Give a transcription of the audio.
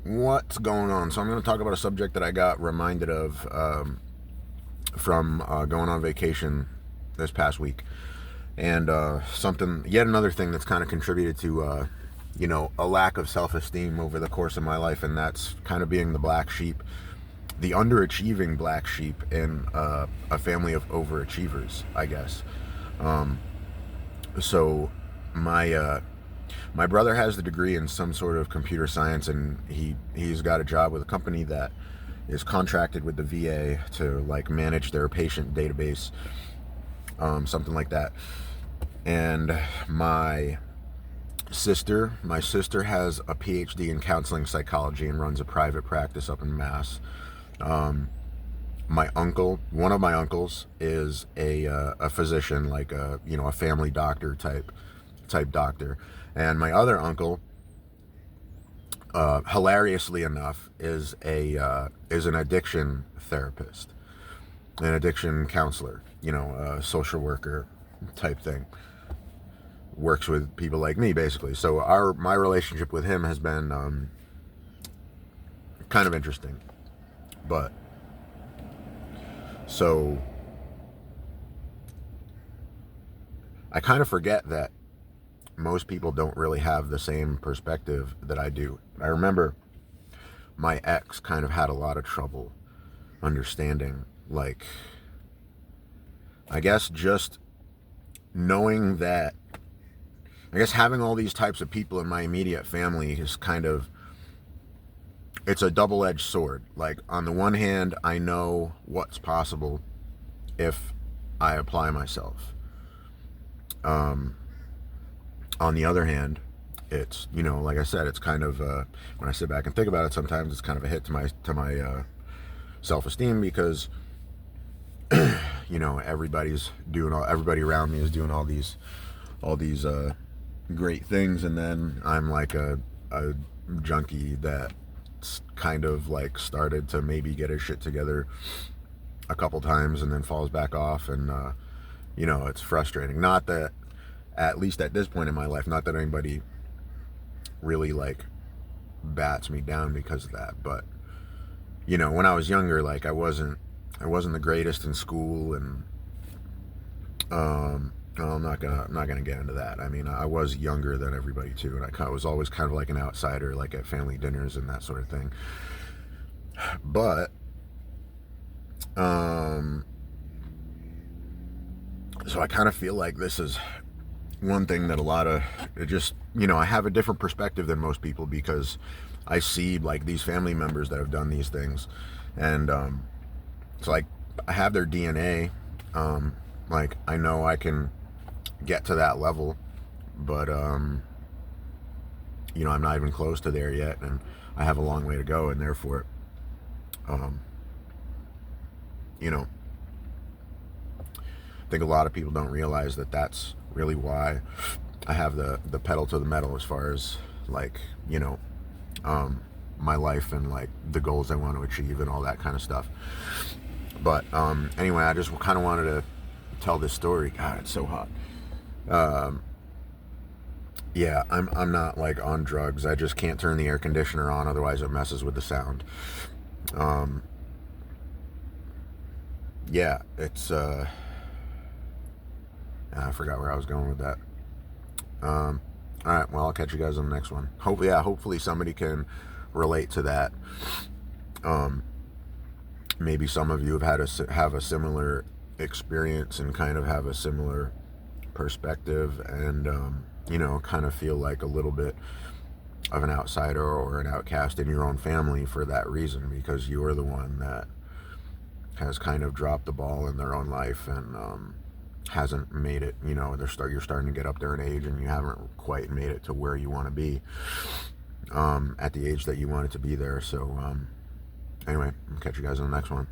What's going on? So I'm going to talk about a subject that I got reminded of from going on vacation this past week, and yet another thing that's kind of contributed to, a lack of self-esteem over the course of my life, and that's kind of being the black sheep, the underachieving black sheep in a family of overachievers, I guess. Um, so my my brother has the degree in some sort of computer science, and he's got a job with a company that is contracted with the VA to like manage their patient database, something like that. And my sister has a PhD in counseling psychology and runs a private practice up in Mass. Um, one of my uncles, is a physician, like a family doctor type doctor, and my other uncle, hilariously enough, is an addiction therapist, an addiction counselor, a social worker type thing. Works with people like me, basically. So my relationship with him has been kind of interesting, but so I kind of forget that most people don't really have the same perspective that I do. I remember my ex kind of had a lot of trouble understanding, like, I guess just knowing that, I guess having all these types of people in my immediate family is it's a double-edged sword. Like, on the one hand, I know what's possible if I apply myself. On the other hand, it's, like I said, it's kind of, when I sit back and think about it, sometimes it's kind of a hit to my self-esteem, because everybody around me is doing all these great things, and then I'm like a junkie that's kind of like started to maybe get his shit together a couple times and then falls back off, and it's frustrating. Not that, at least at this point in my life, not that anybody really like bats me down because of that, but when I was younger, like, I wasn't the greatest in school, and no, I'm not gonna get into that. I mean, I was younger than everybody too, and I was always kind of like an outsider, like at family dinners and that sort of thing. But so I kind of feel like this is one thing that I have a different perspective than most people, because I see like these family members that have done these things, and it's like I have their DNA. Like, I know I can get to that level, but I'm not even close to there yet, and I have a long way to go, and therefore, um, you know, I think a lot of people don't realize that that's really why I have the pedal to the metal as far as like, my life and like the goals I want to achieve and all that kind of stuff. But anyway, I just kind of wanted to tell this story. God, it's so hot. Yeah, I'm not like on drugs. I just can't turn the air conditioner on, otherwise it messes with the sound. Um, yeah, it's I forgot where I was going with that. All right, well, I'll catch you guys on the next one. Hopefully somebody can relate to that. Um, Maybe some of you have a similar experience and kind of have a similar perspective, and kind of feel like a little bit of an outsider or an outcast in your own family for that reason, because you are the one that has kind of dropped the ball in their own life, and hasn't made it. You're starting to get up there in age, and you haven't quite made it to where you want to be, at the age that you want it to be there. So anyway, I'll catch you guys on the next one.